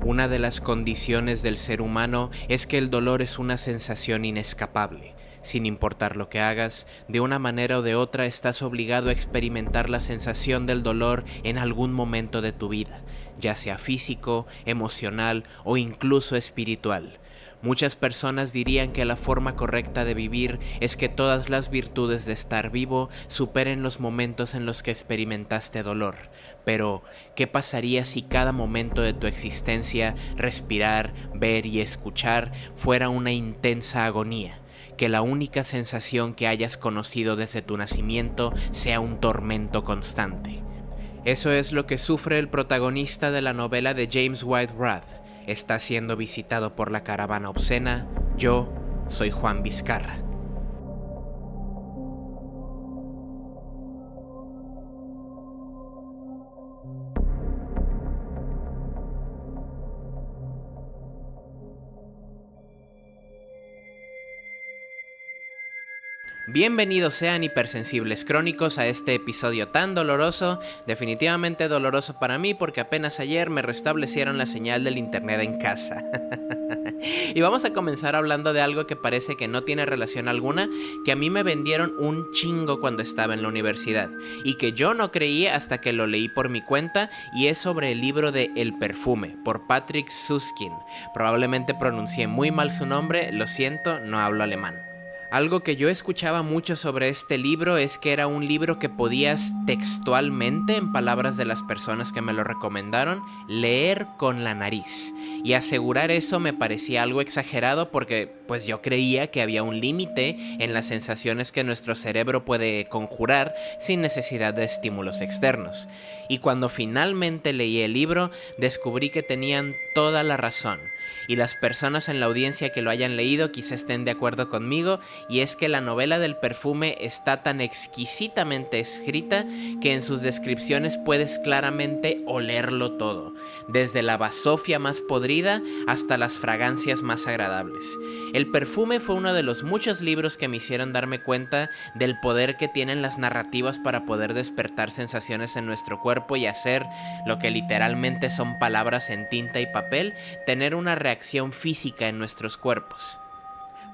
Una de las condiciones del ser humano es que el dolor es una sensación inescapable. Sin importar lo que hagas, de una manera o de otra estás obligado a experimentar la sensación del dolor en algún momento de tu vida, ya sea físico, emocional o incluso espiritual. Muchas personas dirían que la forma correcta de vivir es que todas las virtudes de estar vivo superen los momentos en los que experimentaste dolor. Pero, ¿qué pasaría si cada momento de tu existencia, respirar, ver y escuchar, fuera una intensa agonía? Que la única sensación que hayas conocido desde tu nacimiento sea un tormento constante. Eso es lo que sufre el protagonista de la novela de James White Roth. Está siendo visitado por la caravana obscena. Yo soy Juan Vizcarra. Bienvenidos sean hipersensibles crónicos a este episodio tan doloroso, definitivamente doloroso para mí porque apenas ayer me restablecieron la señal del internet en casa. Y vamos a comenzar hablando de algo que parece que no tiene relación alguna, que a mí me vendieron un chingo cuando estaba en la universidad, y que yo no creía hasta que lo leí por mi cuenta, y es sobre el libro de El perfume, por Patrick Süskind. Probablemente pronuncié muy mal su nombre, lo siento, no hablo alemán. Algo que yo escuchaba mucho sobre este libro es que era un libro que podías textualmente, en palabras de las personas que me lo recomendaron, leer con la nariz. Y asegurar eso me parecía algo exagerado porque pues yo creía que había un límite en las sensaciones que nuestro cerebro puede conjurar sin necesidad de estímulos externos. Y cuando finalmente leí el libro, descubrí que tenían toda la razón. Y las personas en la audiencia que lo hayan leído quizá estén de acuerdo conmigo, y es que la novela del perfume está tan exquisitamente escrita que en sus descripciones puedes claramente olerlo todo, desde la basofia más podrida hasta las fragancias más agradables. El perfume fue uno de los muchos libros que me hicieron darme cuenta del poder que tienen las narrativas para poder despertar sensaciones en nuestro cuerpo y hacer lo que literalmente son palabras en tinta y papel, tener una reacción física en nuestros cuerpos.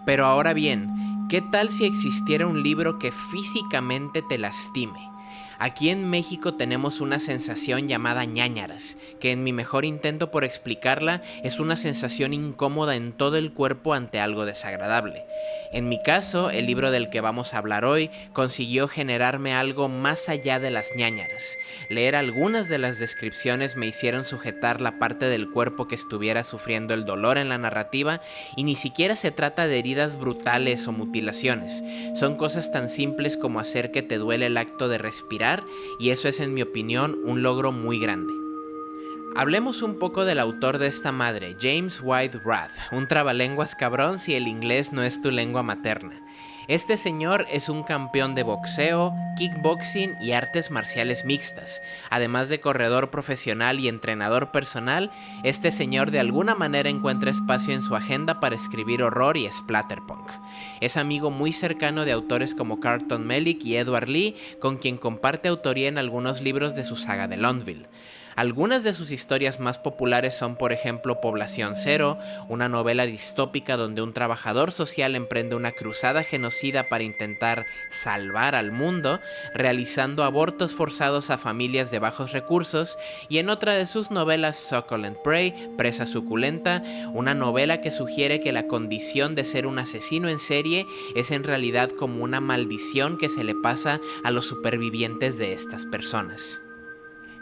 Pero ahora bien, ¿qué tal si existiera un libro que físicamente te lastime? Aquí en México tenemos una sensación llamada ñáñaras, que en mi mejor intento por explicarla es una sensación incómoda en todo el cuerpo ante algo desagradable. En mi caso, el libro del que vamos a hablar hoy consiguió generarme algo más allá de las ñáñaras. Leer algunas de las descripciones me hicieron sujetar la parte del cuerpo que estuviera sufriendo el dolor en la narrativa, y ni siquiera se trata de heridas brutales o mutilaciones. Son cosas tan simples como hacer que te duele el acto de respirar, y eso es, en mi opinión, un logro muy grande. Hablemos un poco del autor de esta madre, James White Roth, un trabalenguas cabrón si el inglés no es tu lengua materna. Este señor es un campeón de boxeo, kickboxing y artes marciales mixtas. Además de corredor profesional y entrenador personal, este señor de alguna manera encuentra espacio en su agenda para escribir horror y splatterpunk. Es amigo muy cercano de autores como Carlton Mellick y Edward Lee, con quien comparte autoría en algunos libros de su saga de Longville. Algunas de sus historias más populares son, por ejemplo, Población Cero, una novela distópica donde un trabajador social emprende una cruzada genocida para intentar salvar al mundo, realizando abortos forzados a familias de bajos recursos, y en otra de sus novelas, Succulent Prey, Presa Suculenta, una novela que sugiere que la condición de ser un asesino en serie es en realidad como una maldición que se le pasa a los supervivientes de estas personas.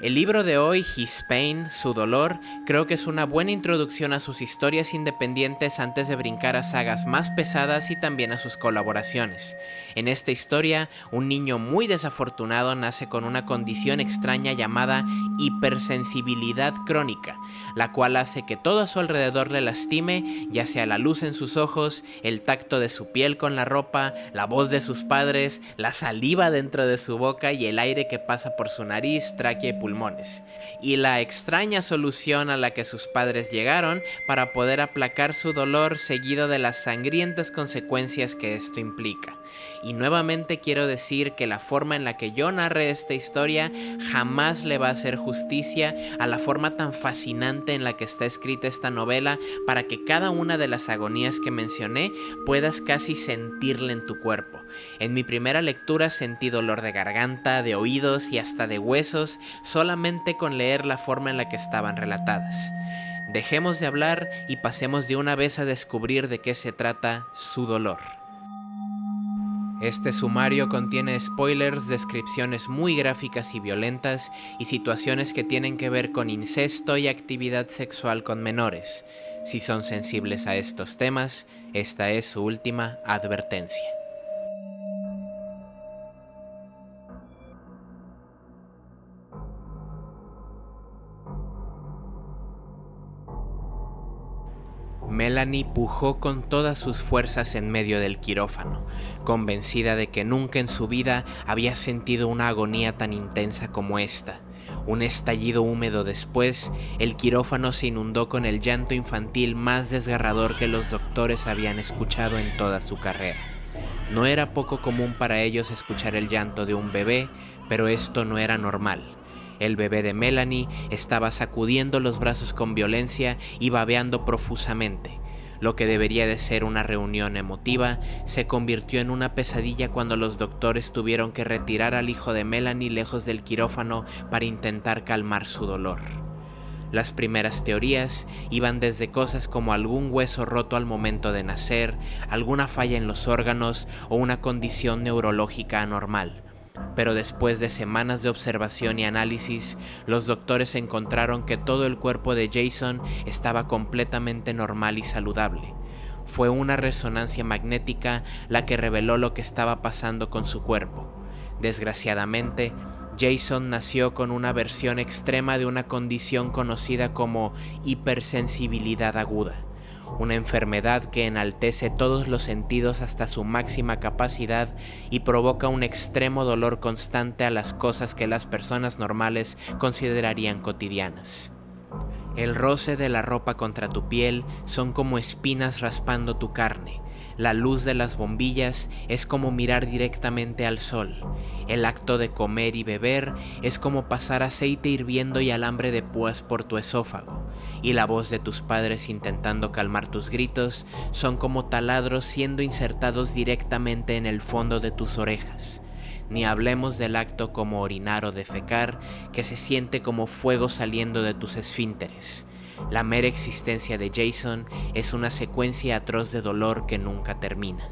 El libro de hoy, His Pain, Su Dolor, creo que es una buena introducción a sus historias independientes antes de brincar a sagas más pesadas y también a sus colaboraciones. En esta historia, un niño muy desafortunado nace con una condición extraña llamada hipersensibilidad crónica, la cual hace que todo a su alrededor le lastime, ya sea la luz en sus ojos, el tacto de su piel con la ropa, la voz de sus padres, la saliva dentro de su boca y el aire que pasa por su nariz, tráquea y pulmones. Y la extraña solución a la que sus padres llegaron para poder aplacar su dolor, seguido de las sangrientas consecuencias que esto implica. Y nuevamente quiero decir que la forma en la que yo narré esta historia jamás le va a hacer justicia a la forma tan fascinante en la que está escrita esta novela, para que cada una de las agonías que mencioné puedas casi sentirla en tu cuerpo. En mi primera lectura sentí dolor de garganta, de oídos y hasta de huesos solamente con leer la forma en la que estaban relatadas. Dejemos de hablar y pasemos de una vez a descubrir de qué se trata su dolor. Este sumario contiene spoilers, descripciones muy gráficas y violentas y situaciones que tienen que ver con incesto y actividad sexual con menores. Si son sensibles a estos temas, esta es su última advertencia. Melanie pujó con todas sus fuerzas en medio del quirófano, convencida de que nunca en su vida había sentido una agonía tan intensa como esta. Un estallido húmedo después, el quirófano se inundó con el llanto infantil más desgarrador que los doctores habían escuchado en toda su carrera. No era poco común para ellos escuchar el llanto de un bebé, pero esto no era normal. El bebé de Melanie estaba sacudiendo los brazos con violencia y babeando profusamente. Lo que debería de ser una reunión emotiva se convirtió en una pesadilla cuando los doctores tuvieron que retirar al hijo de Melanie lejos del quirófano para intentar calmar su dolor. Las primeras teorías iban desde cosas como algún hueso roto al momento de nacer, alguna falla en los órganos o una condición neurológica anormal. Pero después de semanas de observación y análisis, los doctores encontraron que todo el cuerpo de Jason estaba completamente normal y saludable. Fue una resonancia magnética la que reveló lo que estaba pasando con su cuerpo. Desgraciadamente, Jason nació con una versión extrema de una condición conocida como hipersensibilidad aguda. Una enfermedad que enaltece todos los sentidos hasta su máxima capacidad y provoca un extremo dolor constante a las cosas que las personas normales considerarían cotidianas. El roce de la ropa contra tu piel son como espinas raspando tu carne. La luz de las bombillas es como mirar directamente al sol. El acto de comer y beber es como pasar aceite hirviendo y alambre de púas por tu esófago. Y la voz de tus padres intentando calmar tus gritos son como taladros siendo insertados directamente en el fondo de tus orejas. Ni hablemos del acto como orinar o defecar, que se siente como fuego saliendo de tus esfínteres. La mera existencia de Jason es una secuencia atroz de dolor que nunca termina.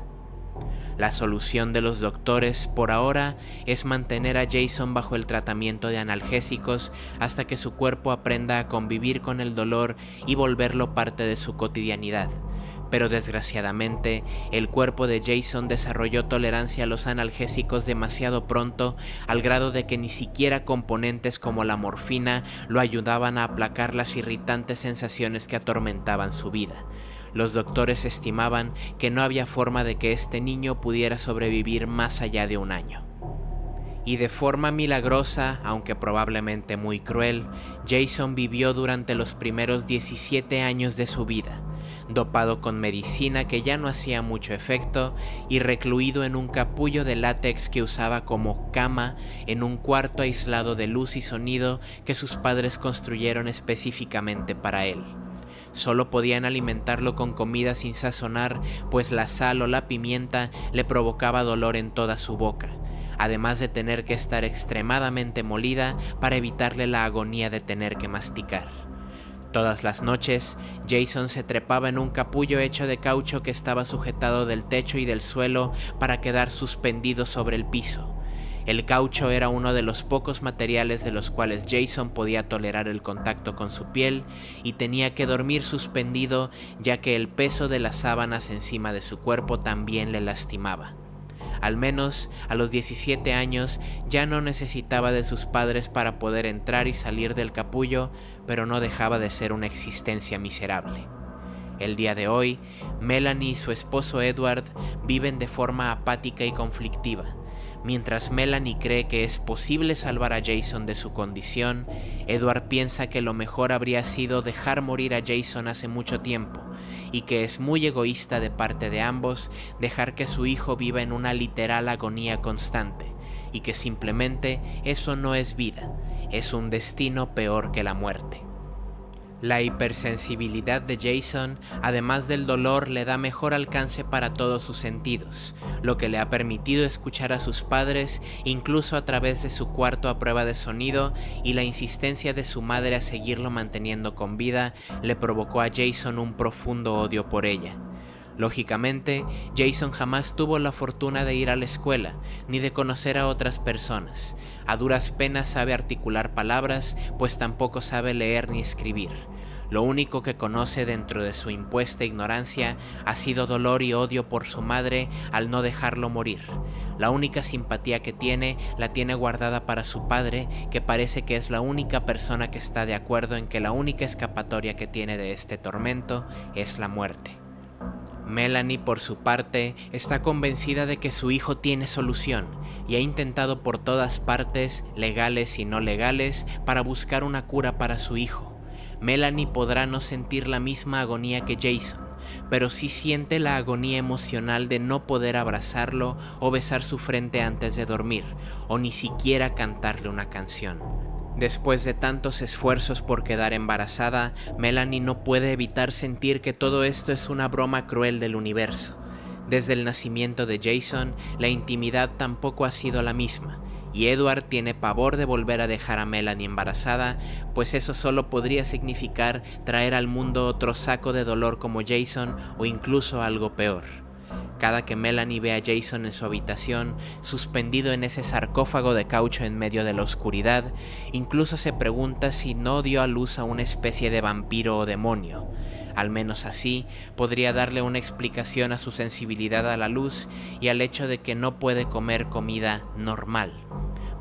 La solución de los doctores por ahora es mantener a Jason bajo el tratamiento de analgésicos hasta que su cuerpo aprenda a convivir con el dolor y volverlo parte de su cotidianidad. Pero desgraciadamente, el cuerpo de Jason desarrolló tolerancia a los analgésicos demasiado pronto, al grado de que ni siquiera componentes como la morfina lo ayudaban a aplacar las irritantes sensaciones que atormentaban su vida. Los doctores estimaban que no había forma de que este niño pudiera sobrevivir más allá de un año. Y de forma milagrosa, aunque probablemente muy cruel, Jason vivió durante los primeros 17 años de su vida, dopado con medicina que ya no hacía mucho efecto y recluido en un capullo de látex que usaba como cama en un cuarto aislado de luz y sonido que sus padres construyeron específicamente para él. Solo podían alimentarlo con comida sin sazonar, pues la sal o la pimienta le provocaba dolor en toda su boca, además de tener que estar extremadamente molida para evitarle la agonía de tener que masticar. Todas las noches, Jason se trepaba en un capullo hecho de caucho que estaba sujetado del techo y del suelo para quedar suspendido sobre el piso. El caucho era uno de los pocos materiales de los cuales Jason podía tolerar el contacto con su piel y tenía que dormir suspendido, ya que el peso de las sábanas encima de su cuerpo también le lastimaba. Al menos a los 17 años ya no necesitaba de sus padres para poder entrar y salir del capullo, pero no dejaba de ser una existencia miserable. El día de hoy, Melanie y su esposo Edward viven de forma apática y conflictiva. Mientras Melanie cree que es posible salvar a Jason de su condición, Edward piensa que lo mejor habría sido dejar morir a Jason hace mucho tiempo y que es muy egoísta de parte de ambos dejar que su hijo viva en una literal agonía constante, y que simplemente eso no es vida, es un destino peor que la muerte. La hipersensibilidad de Jason, además del dolor, le da mejor alcance para todos sus sentidos, lo que le ha permitido escuchar a sus padres incluso a través de su cuarto a prueba de sonido, y la insistencia de su madre a seguirlo manteniendo con vida le provocó a Jason un profundo odio por ella. Lógicamente, Jason jamás tuvo la fortuna de ir a la escuela, ni de conocer a otras personas. A duras penas sabe articular palabras, pues tampoco sabe leer ni escribir. Lo único que conoce dentro de su impuesta ignorancia ha sido dolor y odio por su madre al no dejarlo morir. La única simpatía que tiene, la tiene guardada para su padre, que parece que es la única persona que está de acuerdo en que la única escapatoria que tiene de este tormento es la muerte. Melanie, por su parte, está convencida de que su hijo tiene solución y ha intentado por todas partes, legales y no legales, para buscar una cura para su hijo. Melanie podrá no sentir la misma agonía que Jason, pero sí siente la agonía emocional de no poder abrazarlo o besar su frente antes de dormir, o ni siquiera cantarle una canción. Después de tantos esfuerzos por quedar embarazada, Melanie no puede evitar sentir que todo esto es una broma cruel del universo. Desde el nacimiento de Jason, la intimidad tampoco ha sido la misma, y Edward tiene pavor de volver a dejar a Melanie embarazada, pues eso solo podría significar traer al mundo otro saco de dolor como Jason, o incluso algo peor. Cada que Melanie ve a Jason en su habitación, suspendido en ese sarcófago de caucho en medio de la oscuridad, incluso se pregunta si no dio a luz a una especie de vampiro o demonio. Al menos así, podría darle una explicación a su sensibilidad a la luz y al hecho de que no puede comer comida normal.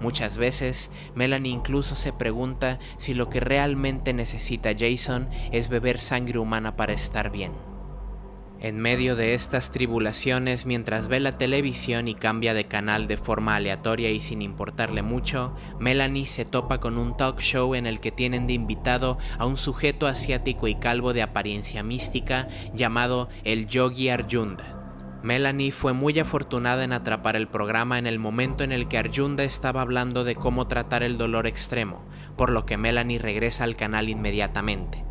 Muchas veces, Melanie incluso se pregunta si lo que realmente necesita Jason es beber sangre humana para estar bien. En medio de estas tribulaciones, mientras ve la televisión y cambia de canal de forma aleatoria y sin importarle mucho, Melanie se topa con un talk show en el que tienen de invitado a un sujeto asiático y calvo de apariencia mística llamado el Yogi Arjuna. Melanie fue muy afortunada en atrapar el programa en el momento en el que Arjuna estaba hablando de cómo tratar el dolor extremo, por lo que Melanie regresa al canal inmediatamente.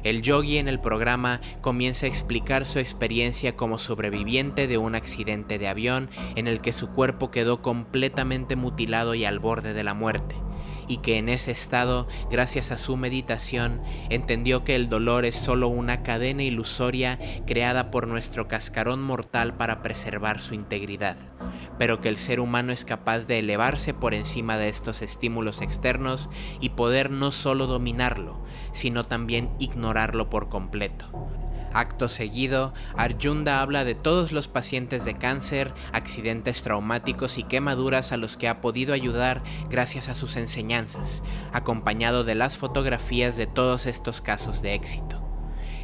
El yogi en el programa comienza a explicar su experiencia como sobreviviente de un accidente de avión en el que su cuerpo quedó completamente mutilado y al borde de la muerte, y que en ese estado, gracias a su meditación, entendió que el dolor es solo una cadena ilusoria creada por nuestro cascarón mortal para preservar su integridad, pero que el ser humano es capaz de elevarse por encima de estos estímulos externos y poder no solo dominarlo, sino también ignorarlo por completo. Acto seguido, Arjuna habla de todos los pacientes de cáncer, accidentes traumáticos y quemaduras a los que ha podido ayudar gracias a sus enseñanzas, acompañado de las fotografías de todos estos casos de éxito.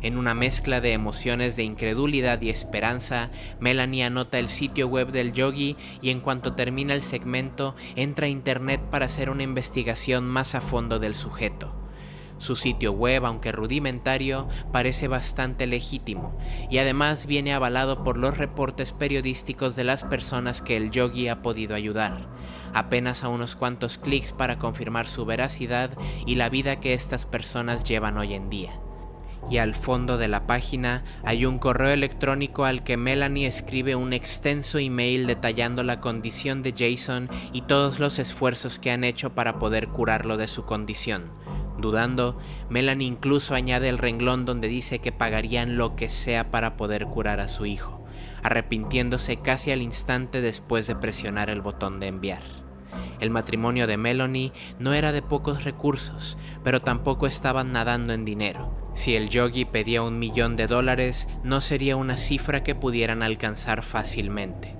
En una mezcla de emociones de incredulidad y esperanza, Melanie anota el sitio web del yogi y en cuanto termina el segmento, entra a internet para hacer una investigación más a fondo del sujeto. Su sitio web, aunque rudimentario, parece bastante legítimo y además viene avalado por los reportes periodísticos de las personas que el yogi ha podido ayudar, apenas a unos cuantos clics para confirmar su veracidad y la vida que estas personas llevan hoy en día. Y al fondo de la página hay un correo electrónico al que Melanie escribe un extenso email detallando la condición de Jason y todos los esfuerzos que han hecho para poder curarlo de su condición. Dudando, Melanie incluso añade el renglón donde dice que pagarían lo que sea para poder curar a su hijo, arrepintiéndose casi al instante después de presionar el botón de enviar. El matrimonio de Melanie no era de pocos recursos, pero tampoco estaban nadando en dinero. Si el yogi pedía $1 millón, no sería una cifra que pudieran alcanzar fácilmente.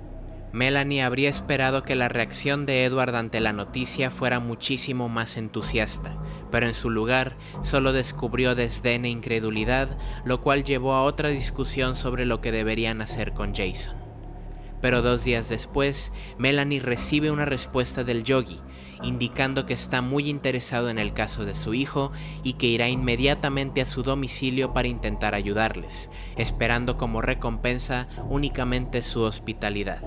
Melanie habría esperado que la reacción de Edward ante la noticia fuera muchísimo más entusiasta, pero en su lugar solo descubrió desdén e incredulidad, lo cual llevó a otra discusión sobre lo que deberían hacer con Jason. Pero 2 días después, Melanie recibe una respuesta del Yogi, indicando que está muy interesado en el caso de su hijo y que irá inmediatamente a su domicilio para intentar ayudarles, esperando como recompensa únicamente su hospitalidad.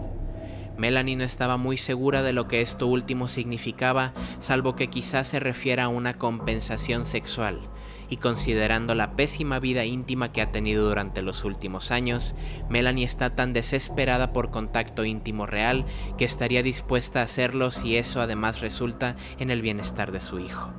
Melanie no estaba muy segura de lo que esto último significaba, salvo que quizás se refiera a una compensación sexual, y considerando la pésima vida íntima que ha tenido durante los últimos años, Melanie está tan desesperada por contacto íntimo real que estaría dispuesta a hacerlo si eso además resulta en el bienestar de su hijo.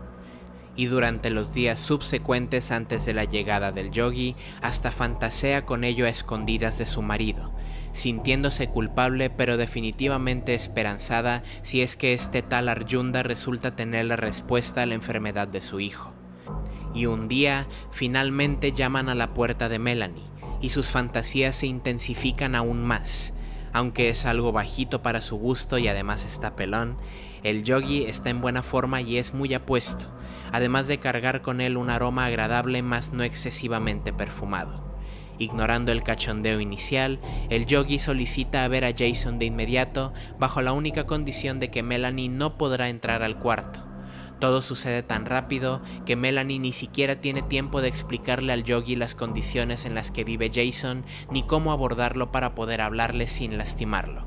Y durante los días subsecuentes antes de la llegada del Yogi, hasta fantasea con ello a escondidas de su marido, sintiéndose culpable pero definitivamente esperanzada si es que este tal Arjunda resulta tener la respuesta a la enfermedad de su hijo. Y un día, finalmente llaman a la puerta de Melanie, y sus fantasías se intensifican aún más. Aunque es algo bajito para su gusto y además está pelón, el Yogi está en buena forma y es muy apuesto, además de cargar con él un aroma agradable mas no excesivamente perfumado. Ignorando el cachondeo inicial, el Yogi solicita a ver a Jason de inmediato, bajo la única condición de que Melanie no podrá entrar al cuarto. Todo sucede tan rápido que Melanie ni siquiera tiene tiempo de explicarle al Yogi las condiciones en las que vive Jason ni cómo abordarlo para poder hablarle sin lastimarlo.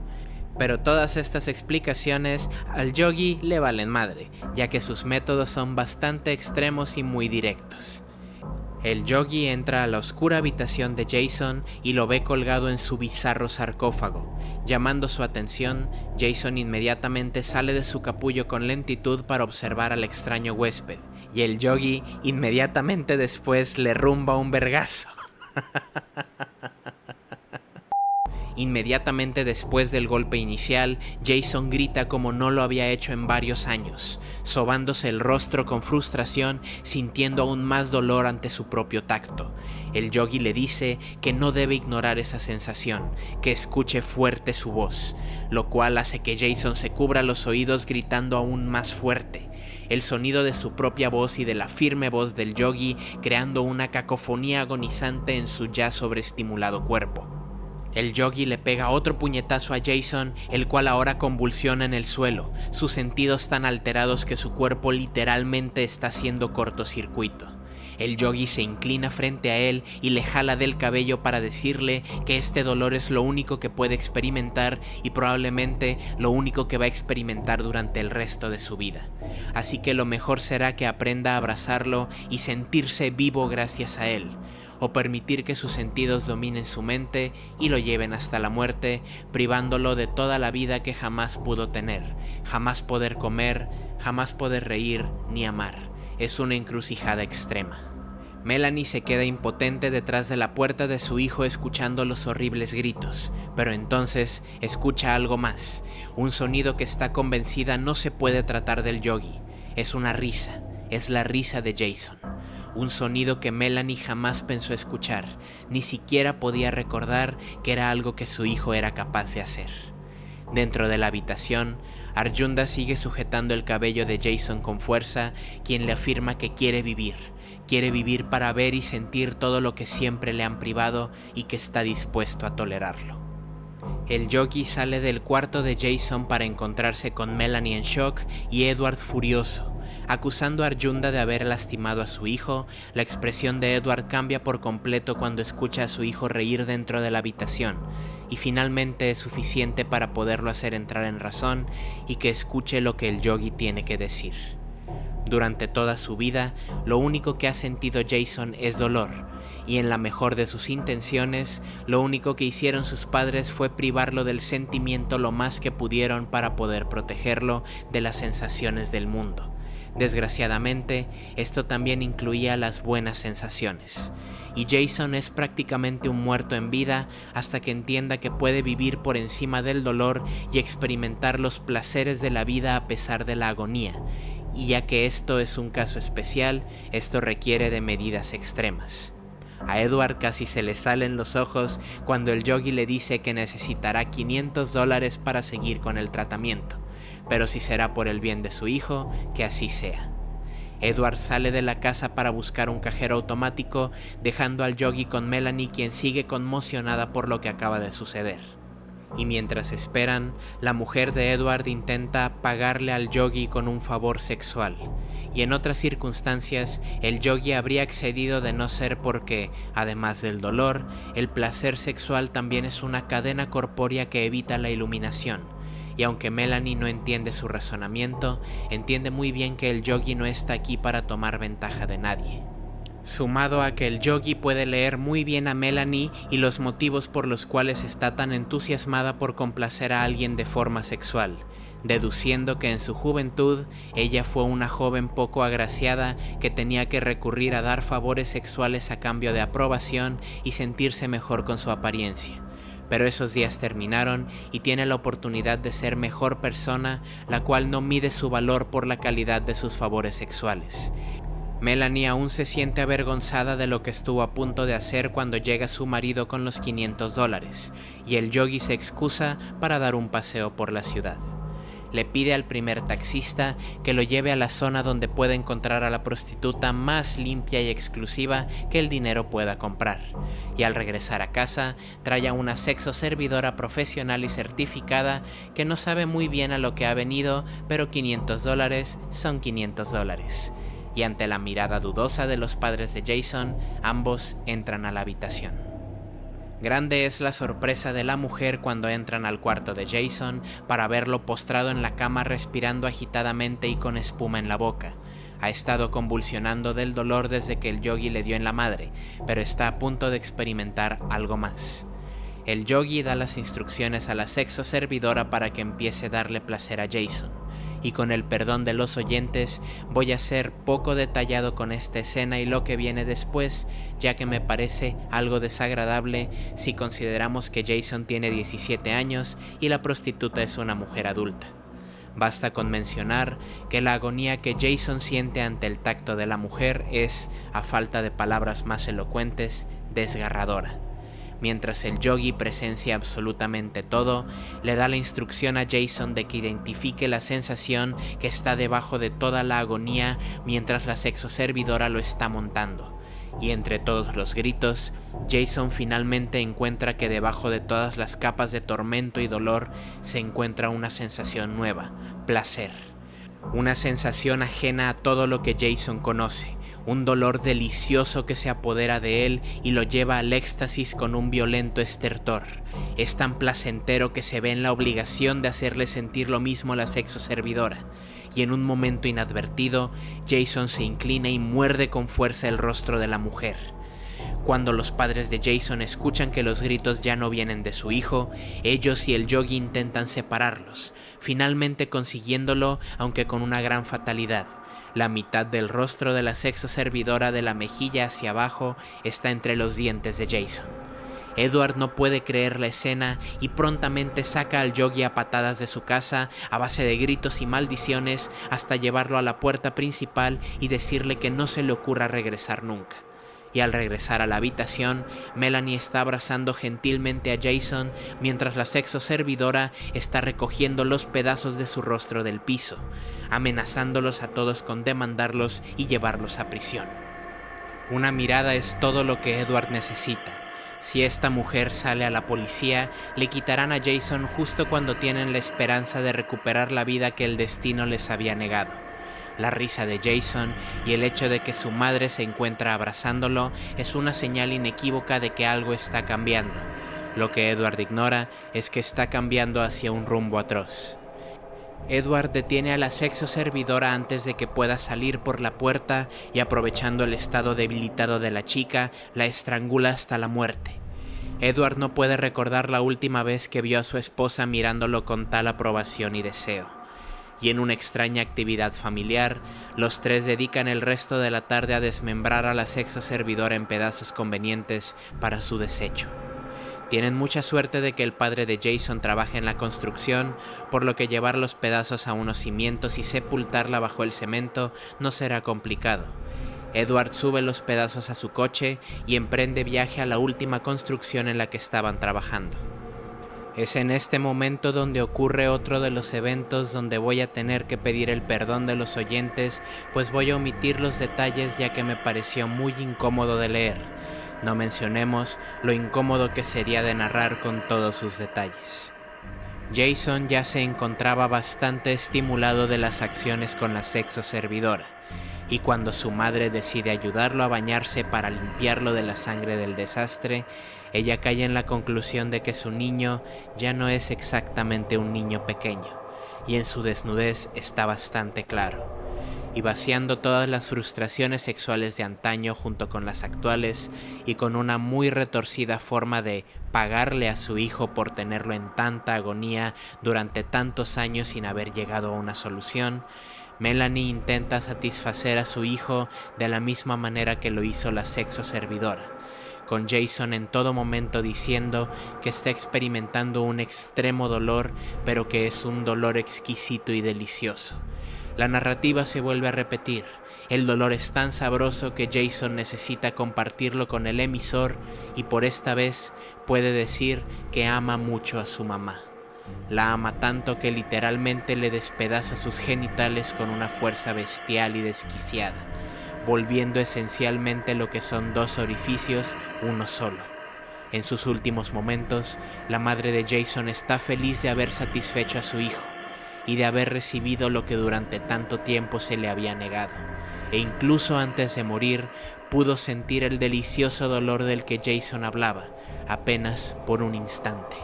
Pero todas estas explicaciones al Yogi le valen madre, ya que sus métodos son bastante extremos y muy directos. El Yogi entra a la oscura habitación de Jason y lo ve colgado en su bizarro sarcófago. Llamando su atención, Jason inmediatamente sale de su capullo con lentitud para observar al extraño huésped, y el Yogi inmediatamente después le rumba un vergazo. Inmediatamente después del golpe inicial, Jason grita como no lo había hecho en varios años, sobándose el rostro con frustración, sintiendo aún más dolor ante su propio tacto. El Yogi le dice que no debe ignorar esa sensación, que escuche fuerte su voz, lo cual hace que Jason se cubra los oídos gritando aún más fuerte. El sonido de su propia voz y de la firme voz del Yogi creando una cacofonía agonizante en su ya sobreestimulado cuerpo. El Yogi le pega otro puñetazo a Jason, el cual ahora convulsiona en el suelo, sus sentidos tan alterados que su cuerpo literalmente está haciendo cortocircuito. El Yogi se inclina frente a él y le jala del cabello para decirle que este dolor es lo único que puede experimentar y probablemente lo único que va a experimentar durante el resto de su vida. Así que lo mejor será que aprenda a abrazarlo y sentirse vivo gracias a él, o permitir que sus sentidos dominen su mente y lo lleven hasta la muerte, privándolo de toda la vida que jamás pudo tener, jamás poder comer, jamás poder reír ni amar. Es una encrucijada extrema. Melanie se queda impotente detrás de la puerta de su hijo escuchando los horribles gritos, pero entonces escucha algo más, un sonido que está convencida no se puede tratar del Yogi. Es una risa, es la risa de Jason. Un sonido que Melanie jamás pensó escuchar, ni siquiera podía recordar que era algo que su hijo era capaz de hacer. Dentro de la habitación, Arjunda sigue sujetando el cabello de Jason con fuerza, quien le afirma que quiere vivir para ver y sentir todo lo que siempre le han privado y que está dispuesto a tolerarlo. El Yogi sale del cuarto de Jason para encontrarse con Melanie en shock y Edward furioso. Acusando a Arjunda de haber lastimado a su hijo, la expresión de Edward cambia por completo cuando escucha a su hijo reír dentro de la habitación, y finalmente es suficiente para poderlo hacer entrar en razón y que escuche lo que el Yogi tiene que decir. Durante toda su vida, lo único que ha sentido Jason es dolor, y en la mejor de sus intenciones, lo único que hicieron sus padres fue privarlo del sentimiento lo más que pudieron para poder protegerlo de las sensaciones del mundo. Desgraciadamente, esto también incluía las buenas sensaciones, y Jason es prácticamente un muerto en vida hasta que entienda que puede vivir por encima del dolor y experimentar los placeres de la vida a pesar de la agonía, y ya que esto es un caso especial, esto requiere de medidas extremas. A Edward casi se le salen los ojos cuando el Yogi le dice que necesitará $500 para seguir con el tratamiento, pero si será por el bien de su hijo, que así sea. Edward sale de la casa para buscar un cajero automático, dejando al Yogi con Melanie, quien sigue conmocionada por lo que acaba de suceder. Y mientras esperan, la mujer de Edward intenta pagarle al Yogi con un favor sexual. Y en otras circunstancias, el Yogi habría accedido de no ser porque, además del dolor, el placer sexual también es una cadena corpórea que evita la iluminación. Y aunque Melanie no entiende su razonamiento, entiende muy bien que el Yogi no está aquí para tomar ventaja de nadie. Sumado a que el Yogi puede leer muy bien a Melanie y los motivos por los cuales está tan entusiasmada por complacer a alguien de forma sexual, deduciendo que en su juventud ella fue una joven poco agraciada que tenía que recurrir a dar favores sexuales a cambio de aprobación y sentirse mejor con su apariencia. Pero esos días terminaron y tiene la oportunidad de ser mejor persona, la cual no mide su valor por la calidad de sus favores sexuales. Melanie aún se siente avergonzada de lo que estuvo a punto de hacer cuando llega su marido con los $500, y el Yogi se excusa para dar un paseo por la ciudad. Le pide al primer taxista que lo lleve a la zona donde puede encontrar a la prostituta más limpia y exclusiva que el dinero pueda comprar, y al regresar a casa trae a una sexo servidora profesional y certificada que no sabe muy bien a lo que ha venido, pero $500 son $500. Y ante la mirada dudosa de los padres de Jason, ambos entran a la habitación. Grande es la sorpresa de la mujer cuando entran al cuarto de Jason para verlo postrado en la cama respirando agitadamente y con espuma en la boca. Ha estado convulsionando del dolor desde que el Yogi le dio en la madre, pero está a punto de experimentar algo más. El Yogi da las instrucciones a la sexo servidora para que empiece a darle placer a Jason. Y con el perdón de los oyentes, voy a ser poco detallado con esta escena y lo que viene después, ya que me parece algo desagradable si consideramos que Jason tiene 17 años y la prostituta es una mujer adulta. Basta con mencionar que la agonía que Jason siente ante el tacto de la mujer es, a falta de palabras más elocuentes, desgarradora. Mientras el Yogi presencia absolutamente todo, le da la instrucción a Jason de que identifique la sensación que está debajo de toda la agonía mientras la sexoservidora lo está montando. Y entre todos los gritos, Jason finalmente encuentra que debajo de todas las capas de tormento y dolor se encuentra una sensación nueva, placer. Una sensación ajena a todo lo que Jason conoce. Un dolor delicioso que se apodera de él y lo lleva al éxtasis con un violento estertor. Es tan placentero que se ve en la obligación de hacerle sentir lo mismo a la sexoservidora. Y en un momento inadvertido, Jason se inclina y muerde con fuerza el rostro de la mujer. Cuando los padres de Jason escuchan que los gritos ya no vienen de su hijo, ellos y el Yogi intentan separarlos, finalmente consiguiéndolo, aunque con una gran fatalidad. La mitad del rostro de la sexoservidora de la mejilla hacia abajo está entre los dientes de Jason. Edward no puede creer la escena y prontamente saca al Yogi a patadas de su casa a base de gritos y maldiciones hasta llevarlo a la puerta principal y decirle que no se le ocurra regresar nunca. Y al regresar a la habitación, Melanie está abrazando gentilmente a Jason mientras la sexoservidora está recogiendo los pedazos de su rostro del piso, amenazándolos a todos con demandarlos y llevarlos a prisión. Una mirada es todo lo que Edward necesita. Si esta mujer sale a la policía, le quitarán a Jason justo cuando tienen la esperanza de recuperar la vida que el destino les había negado. La risa de Jason y el hecho de que su madre se encuentra abrazándolo es una señal inequívoca de que algo está cambiando. Lo que Edward ignora es que está cambiando hacia un rumbo atroz. Edward detiene a la sexoservidora antes de que pueda salir por la puerta y, aprovechando el estado debilitado de la chica, la estrangula hasta la muerte. Edward no puede recordar la última vez que vio a su esposa mirándolo con tal aprobación y deseo. Y en una extraña actividad familiar, los tres dedican el resto de la tarde a desmembrar a la sexoservidora en pedazos convenientes para su desecho. Tienen mucha suerte de que el padre de Jason trabaje en la construcción, por lo que llevar los pedazos a unos cimientos y sepultarla bajo el cemento no será complicado. Edward sube los pedazos a su coche y emprende viaje a la última construcción en la que estaban trabajando. Es en este momento donde ocurre otro de los eventos donde voy a tener que pedir el perdón de los oyentes, pues voy a omitir los detalles ya que me pareció muy incómodo de leer. No mencionemos lo incómodo que sería de narrar con todos sus detalles. Jason ya se encontraba bastante estimulado de las acciones con la sexo servidora, y cuando su madre decide ayudarlo a bañarse para limpiarlo de la sangre del desastre, ella cae en la conclusión de que su niño ya no es exactamente un niño pequeño, y en su desnudez está bastante claro. Y vaciando todas las frustraciones sexuales de antaño junto con las actuales, y con una muy retorcida forma de pagarle a su hijo por tenerlo en tanta agonía durante tantos años sin haber llegado a una solución, Melanie intenta satisfacer a su hijo de la misma manera que lo hizo la sexo servidora, con Jason en todo momento diciendo que está experimentando un extremo dolor, pero que es un dolor exquisito y delicioso. La narrativa se vuelve a repetir. El dolor es tan sabroso que Jason necesita compartirlo con el emisor, y por esta vez puede decir que ama mucho a su mamá. La ama tanto que literalmente le despedaza sus genitales con una fuerza bestial y desquiciada, volviendo esencialmente lo que son dos orificios uno solo. En sus últimos momentos, la madre de Jason está feliz de haber satisfecho a su hijo y de haber recibido lo que durante tanto tiempo se le había negado, e incluso antes de morir pudo sentir el delicioso dolor del que Jason hablaba, apenas por un instante.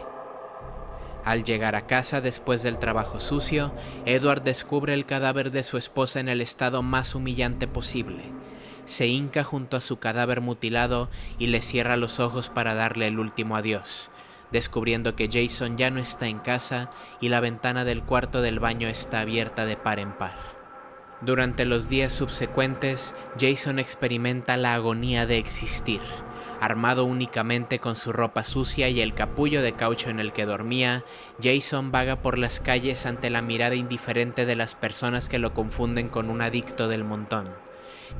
Al llegar a casa después del trabajo sucio, Edward descubre el cadáver de su esposa en el estado más humillante posible. Se hinca junto a su cadáver mutilado y le cierra los ojos para darle el último adiós, descubriendo que Jason ya no está en casa y la ventana del cuarto del baño está abierta de par en par. Durante los días subsecuentes, Jason experimenta la agonía de existir. Armado únicamente con su ropa sucia y el capullo de caucho en el que dormía, Jason vaga por las calles ante la mirada indiferente de las personas que lo confunden con un adicto del montón.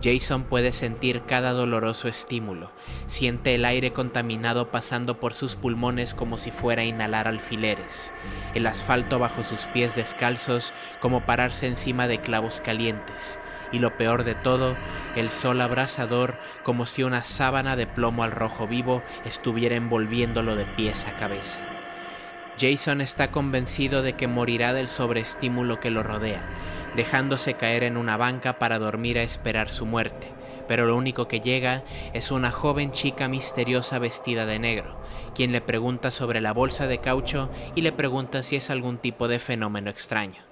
Jason puede sentir cada doloroso estímulo, siente el aire contaminado pasando por sus pulmones como si fuera a inhalar alfileres, el asfalto bajo sus pies descalzos como pararse encima de clavos calientes, y lo peor de todo, el sol abrasador como si una sábana de plomo al rojo vivo estuviera envolviéndolo de pies a cabeza. Jason está convencido de que morirá del sobreestímulo que lo rodea, dejándose caer en una banca para dormir a esperar su muerte, pero lo único que llega es una joven chica misteriosa vestida de negro, quien le pregunta sobre la bolsa de caucho y le pregunta si es algún tipo de fenómeno extraño.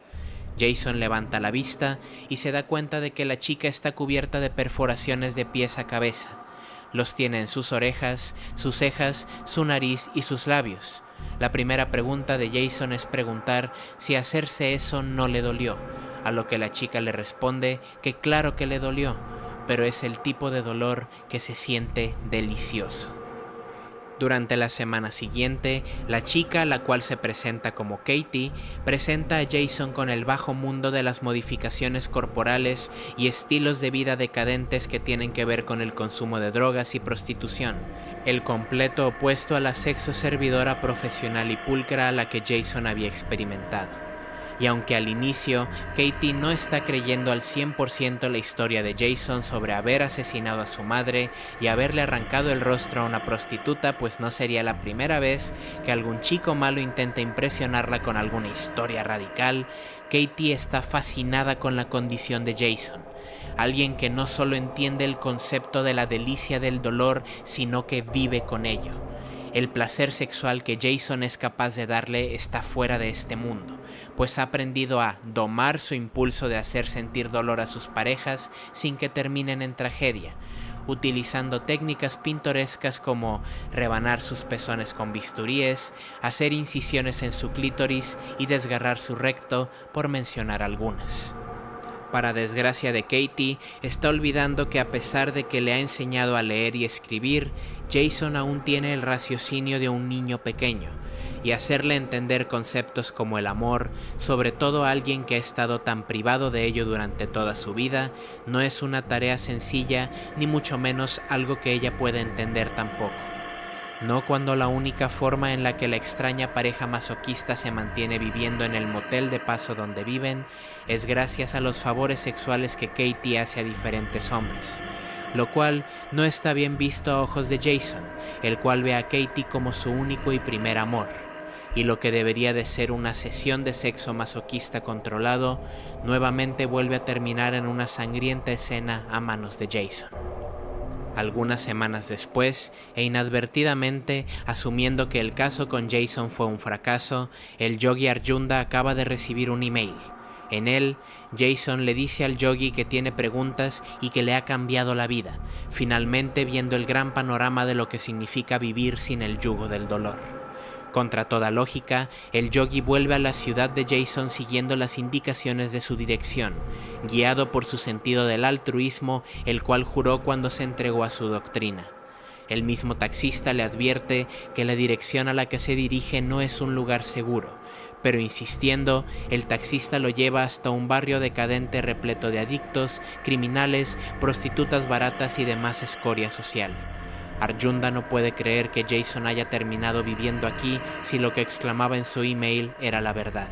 Jason levanta la vista y se da cuenta de que la chica está cubierta de perforaciones de pies a cabeza. Los tiene en sus orejas, sus cejas, su nariz y sus labios. La primera pregunta de Jason es preguntar si hacerse eso no le dolió, a lo que la chica le responde que claro que le dolió, pero es el tipo de dolor que se siente delicioso. Durante la semana siguiente, la chica, la cual se presenta como Katie, presenta a Jason con el bajo mundo de las modificaciones corporales y estilos de vida decadentes que tienen que ver con el consumo de drogas y prostitución, el completo opuesto a la sexo servidora profesional y pulcra a la que Jason había experimentado. Y aunque al inicio Katie no está creyendo al 100% la historia de Jason sobre haber asesinado a su madre y haberle arrancado el rostro a una prostituta, pues no sería la primera vez que algún chico malo intenta impresionarla con alguna historia radical, Katie está fascinada con la condición de Jason, alguien que no solo entiende el concepto de la delicia del dolor, sino que vive con ello. El placer sexual que Jason es capaz de darle está fuera de este mundo, pues ha aprendido a domar su impulso de hacer sentir dolor a sus parejas sin que terminen en tragedia, utilizando técnicas pintorescas como rebanar sus pezones con bisturíes, hacer incisiones en su clítoris y desgarrar su recto, por mencionar algunas. Para desgracia de Katie, está olvidando que a pesar de que le ha enseñado a leer y escribir, Jason aún tiene el raciocinio de un niño pequeño, y hacerle entender conceptos como el amor, sobre todo a alguien que ha estado tan privado de ello durante toda su vida, no es una tarea sencilla, ni mucho menos algo que ella pueda entender tampoco. No cuando la única forma en la que la extraña pareja masoquista se mantiene viviendo en el motel de paso donde viven es gracias a los favores sexuales que Katie hace a diferentes hombres, lo cual no está bien visto a ojos de Jason, el cual ve a Katie como su único y primer amor. y lo que debería de ser una sesión de sexo masoquista controlado, nuevamente vuelve a terminar en una sangrienta escena a manos de Jason. Algunas semanas después, e inadvertidamente, asumiendo que el caso con Jason fue un fracaso, el Yogi Arjunda acaba de recibir un email. En él, Jason le dice al Yogi que tiene preguntas y que le ha cambiado la vida, finalmente viendo el gran panorama de lo que significa vivir sin el yugo del dolor. Contra toda lógica, el Yogi vuelve a la ciudad de Jason siguiendo las indicaciones de su dirección, guiado por su sentido del altruismo, el cual juró cuando se entregó a su doctrina. El mismo taxista le advierte que la dirección a la que se dirige no es un lugar seguro, pero insistiendo, el taxista lo lleva hasta un barrio decadente repleto de adictos, criminales, prostitutas baratas y demás escoria social. Arjunda no puede creer que Jason haya terminado viviendo aquí si lo que exclamaba en su email era la verdad.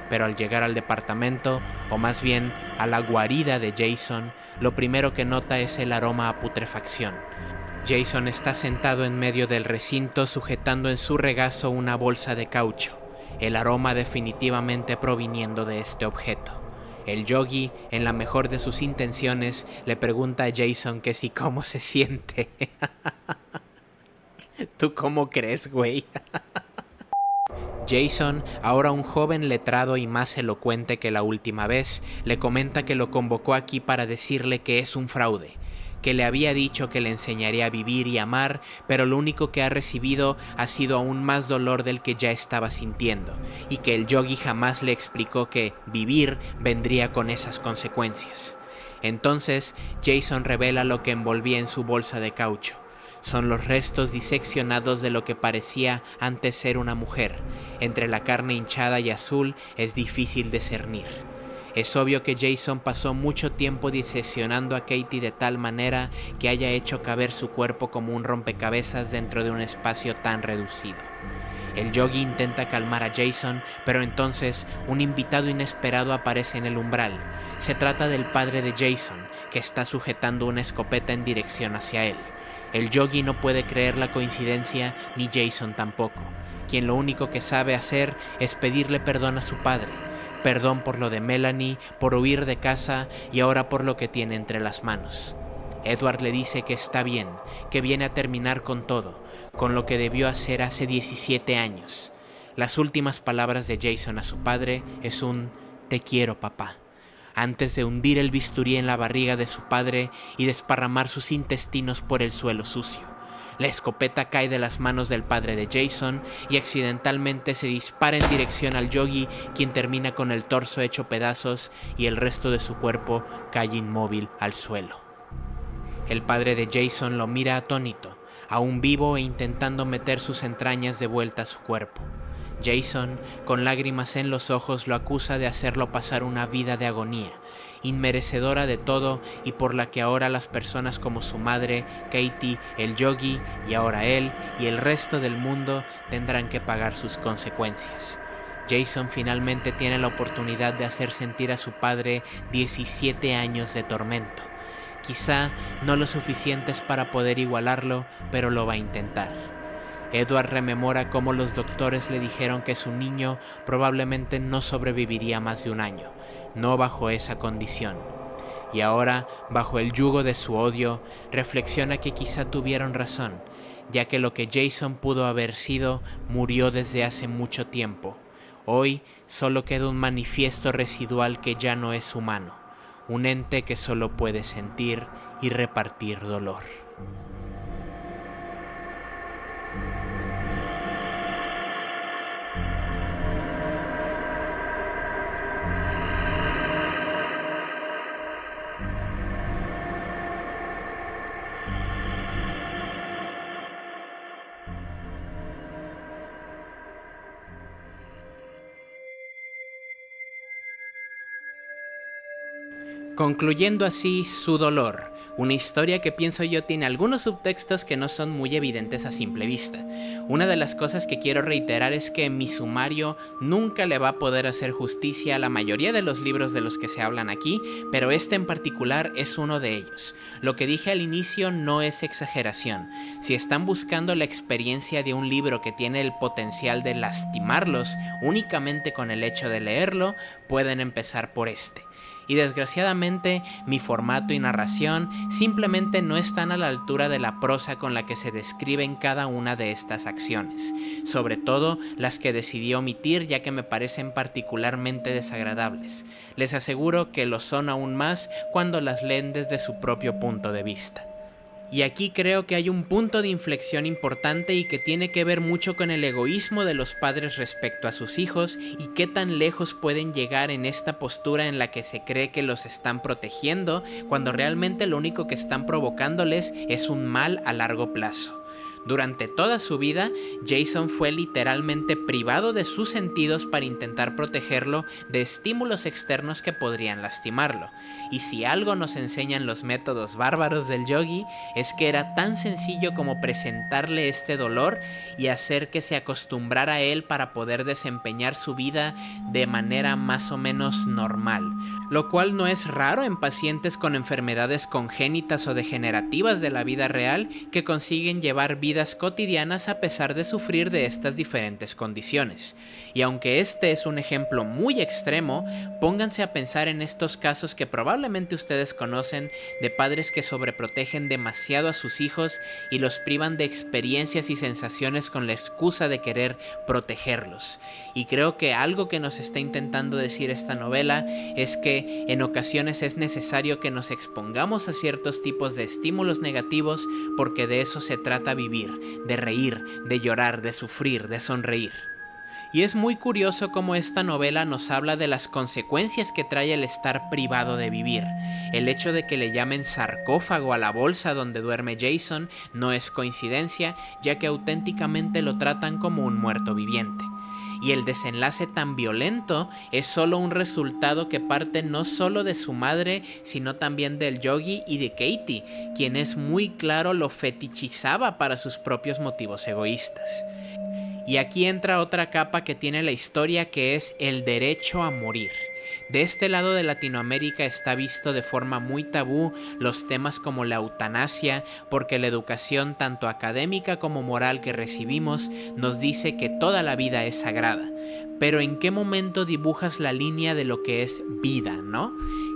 Pero al llegar al departamento, o más bien a la guarida de Jason, lo primero que nota es el aroma a putrefacción. Jason está sentado en medio del recinto sujetando en su regazo una bolsa de caucho, el aroma definitivamente proviniendo de este objeto. El Yogi, en la mejor de sus intenciones, le pregunta a Jason que si cómo se siente. ¿Tú cómo crees, güey? Jason, ahora un joven letrado y más elocuente que la última vez, le comenta que lo convocó aquí para decirle que es un fraude, que le había dicho que le enseñaría a vivir y amar, pero lo único que ha recibido ha sido aún más dolor del que ya estaba sintiendo, y que el Yogi jamás le explicó que vivir vendría con esas consecuencias. Entonces, Jason revela lo que envolvía en su bolsa de caucho. Son los restos diseccionados de lo que parecía antes ser una mujer. Entre la carne hinchada y azul es difícil discernir. Es obvio que Jason pasó mucho tiempo diseccionando a Katie de tal manera que haya hecho caber su cuerpo como un rompecabezas dentro de un espacio tan reducido. El Yogi intenta calmar a Jason, pero entonces un invitado inesperado aparece en el umbral. Se trata del padre de Jason, que está sujetando una escopeta en dirección hacia él. El Yogi no puede creer la coincidencia, ni Jason tampoco, quien lo único que sabe hacer es pedirle perdón a su padre. Perdón por lo de Melanie, por huir de casa y ahora por lo que tiene entre las manos. Edward le dice que está bien, que viene a terminar con todo, con lo que debió hacer hace 17 años. Las últimas palabras de Jason a su padre es un "te quiero, papá", antes de hundir el bisturí en la barriga de su padre y desparramar sus intestinos por el suelo sucio. La escopeta cae de las manos del padre de Jason y accidentalmente se dispara en dirección al Yogi, quien termina con el torso hecho pedazos y el resto de su cuerpo cae inmóvil al suelo. El padre de Jason lo mira atónito, aún vivo e intentando meter sus entrañas de vuelta a su cuerpo. Jason, con lágrimas en los ojos, lo acusa de hacerlo pasar una vida de agonía, inmerecedora de todo y por la que ahora las personas como su madre, Katie, el Yogi y ahora él y el resto del mundo tendrán que pagar sus consecuencias. Jason finalmente tiene la oportunidad de hacer sentir a su padre 17 años de tormento. Quizá no lo suficientes para poder igualarlo, pero lo va a intentar. Edward rememora cómo los doctores le dijeron que su niño probablemente no sobreviviría más de un año, no bajo esa condición. Y ahora, bajo el yugo de su odio, reflexiona que quizá tuvieron razón, ya que lo que Jason pudo haber sido murió desde hace mucho tiempo. Hoy solo queda un manifiesto residual que ya no es humano, un ente que solo puede sentir y repartir dolor. concluyendo así Su dolor, una historia que pienso yo tiene algunos subtextos que no son muy evidentes a simple vista. Una de las cosas que quiero reiterar es que mi sumario nunca le va a poder hacer justicia a la mayoría de los libros de los que se hablan aquí, pero este en particular es uno de ellos. Lo que dije al inicio no es exageración. Si están buscando la experiencia de un libro que tiene el potencial de lastimarlos únicamente con el hecho de leerlo, pueden empezar por este. Y desgraciadamente mi formato y narración simplemente no están a la altura de la prosa con la que se describen cada una de estas acciones, sobre todo las que decidí omitir ya que me parecen particularmente desagradables. Les aseguro que lo son aún más cuando las leen desde su propio punto de vista. Y aquí creo que hay un punto de inflexión importante y que tiene que ver mucho con el egoísmo de los padres respecto a sus hijos y qué tan lejos pueden llegar en esta postura en la que se cree que los están protegiendo cuando realmente lo único que están provocándoles es un mal a largo plazo. Durante toda su vida, Jason fue literalmente privado de sus sentidos para intentar protegerlo de estímulos externos que podrían lastimarlo. Y si algo nos enseñan los métodos bárbaros del yogi, es que era tan sencillo como presentarle este dolor y hacer que se acostumbrara a él para poder desempeñar su vida de manera más o menos normal. Lo cual no es raro en pacientes con enfermedades congénitas o degenerativas de la vida real que consiguen llevar vidas cotidianas a pesar de sufrir de estas diferentes condiciones. Y aunque este es un ejemplo muy extremo, pónganse a pensar en estos casos que probablemente ustedes conocen de padres que sobreprotegen demasiado a sus hijos y los privan de experiencias y sensaciones con la excusa de querer protegerlos. Y creo que algo que nos está intentando decir esta novela es que en ocasiones es necesario que nos expongamos a ciertos tipos de estímulos negativos porque de eso se trata vivir, de reír, de llorar, de sufrir, de sonreír. Y es muy curioso cómo esta novela nos habla de las consecuencias que trae el estar privado de vivir. El hecho de que le llamen sarcófago a la bolsa donde duerme Jason no es coincidencia, ya que auténticamente lo tratan como un muerto viviente. Y el desenlace tan violento es solo un resultado que parte no solo de su madre, sino también del yogi y de Katie, quien es muy claro lo fetichizaba para sus propios motivos egoístas. Y aquí entra otra capa que tiene la historia, que es el derecho a morir. De este lado de Latinoamérica está visto de forma muy tabú los temas como la eutanasia, porque la educación tanto académica como moral que recibimos nos dice que toda la vida es sagrada. Pero ¿en qué momento dibujas la línea de lo que es vida, no?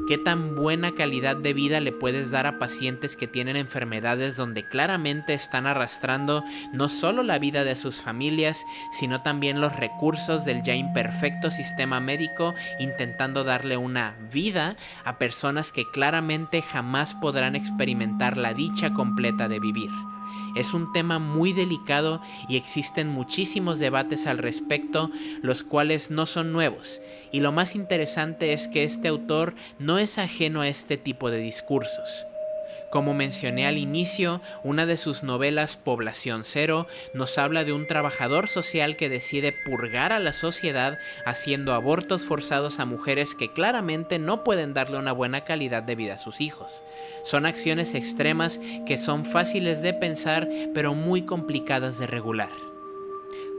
¿Qué tan buena calidad de vida le puedes dar a pacientes que tienen enfermedades donde claramente están arrastrando no solo la vida de sus familias, sino también los recursos del ya imperfecto sistema médico, intentando darle una vida a personas que claramente jamás podrán experimentar la dicha completa de vivir? Es un tema muy delicado y existen muchísimos debates al respecto, los cuales no son nuevos. Y lo más interesante es que este autor no es ajeno a este tipo de discursos. Como mencioné al inicio, una de sus novelas, Población Cero, nos habla de un trabajador social que decide purgar a la sociedad haciendo abortos forzados a mujeres que claramente no pueden darle una buena calidad de vida a sus hijos. Son acciones extremas que son fáciles de pensar, pero muy complicadas de regular.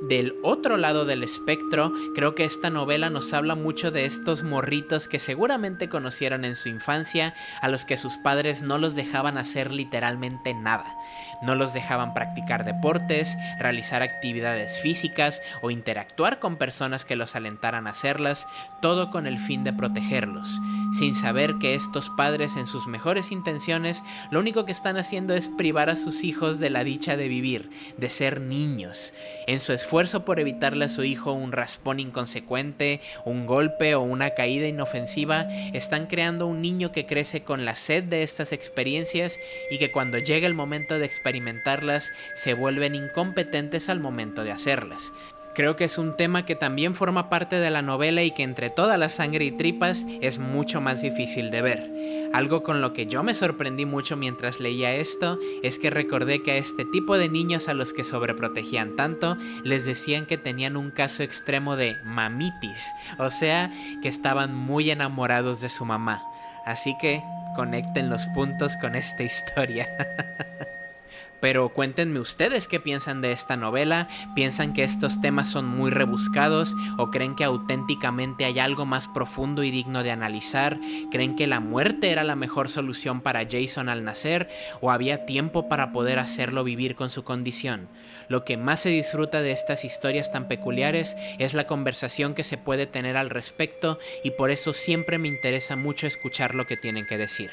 Del otro lado del espectro, creo que esta novela nos habla mucho de estos morritos que seguramente conocieron en su infancia, a los que sus padres no los dejaban hacer literalmente nada. No los dejaban practicar deportes, realizar actividades físicas o interactuar con personas que los alentaran a hacerlas, todo con el fin de protegerlos, sin saber que estos padres en sus mejores intenciones lo único que están haciendo es privar a sus hijos de la dicha de vivir, de ser niños. En su esfuerzo por evitarle a su hijo un raspón inconsecuente, un golpe o una caída inofensiva, están creando un niño que crece con la sed de estas experiencias y que cuando llega el momento de experimentarlas se vuelven incompetentes al momento de hacerlas. Creo que es un tema que también forma parte de la novela y que entre toda la sangre y tripas es mucho más difícil de ver. Algo con lo que yo me sorprendí mucho mientras leía esto es que recordé que a este tipo de niños a los que sobreprotegían tanto les decían que tenían un caso extremo de mamitis, o sea, que estaban muy enamorados de su mamá. Así que conecten los puntos con esta historia. Pero cuéntenme ustedes qué piensan de esta novela. ¿Piensan que estos temas son muy rebuscados o creen que auténticamente hay algo más profundo y digno de analizar? ¿Creen que la muerte era la mejor solución para Jason al nacer o había tiempo para poder hacerlo vivir con su condición? Lo que más se disfruta de estas historias tan peculiares es la conversación que se puede tener al respecto, y por eso siempre me interesa mucho escuchar lo que tienen que decir.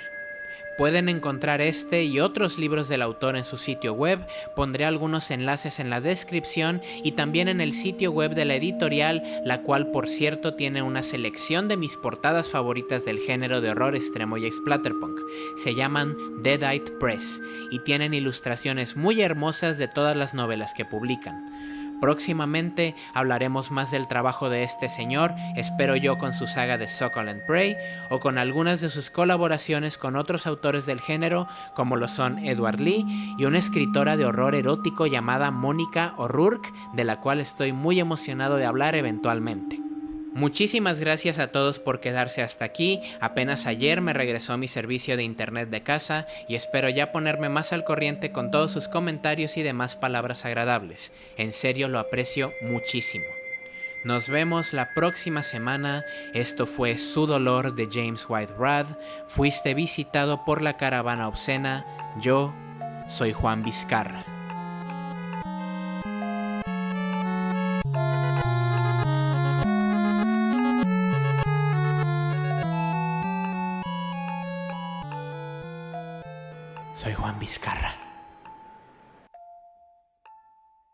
Pueden encontrar este y otros libros del autor en su sitio web. Pondré algunos enlaces en la descripción y también en el sitio web de la editorial, la cual por cierto tiene una selección de mis portadas favoritas del género de horror extremo y splatterpunk. Se llaman Deadite Press y tienen ilustraciones muy hermosas de todas las novelas que publican. Próximamente hablaremos más del trabajo de este señor, espero yo, con su saga de Suckle and Prey, o con algunas de sus colaboraciones con otros autores del género, como lo son Edward Lee y una escritora de horror erótico llamada Mónica O'Rourke, de la cual estoy muy emocionado de hablar eventualmente. Muchísimas gracias a todos por quedarse hasta aquí. Apenas ayer me regresó mi servicio de internet de casa y espero ya ponerme más al corriente con todos sus comentarios y demás palabras agradables. En serio lo aprecio muchísimo. Nos vemos la próxima semana. Esto fue Su Dolor de James White Rudd. Fuiste visitado por la Caravana Obscena. Yo soy Juan Vizcarra. Soy Juan Vizcarra.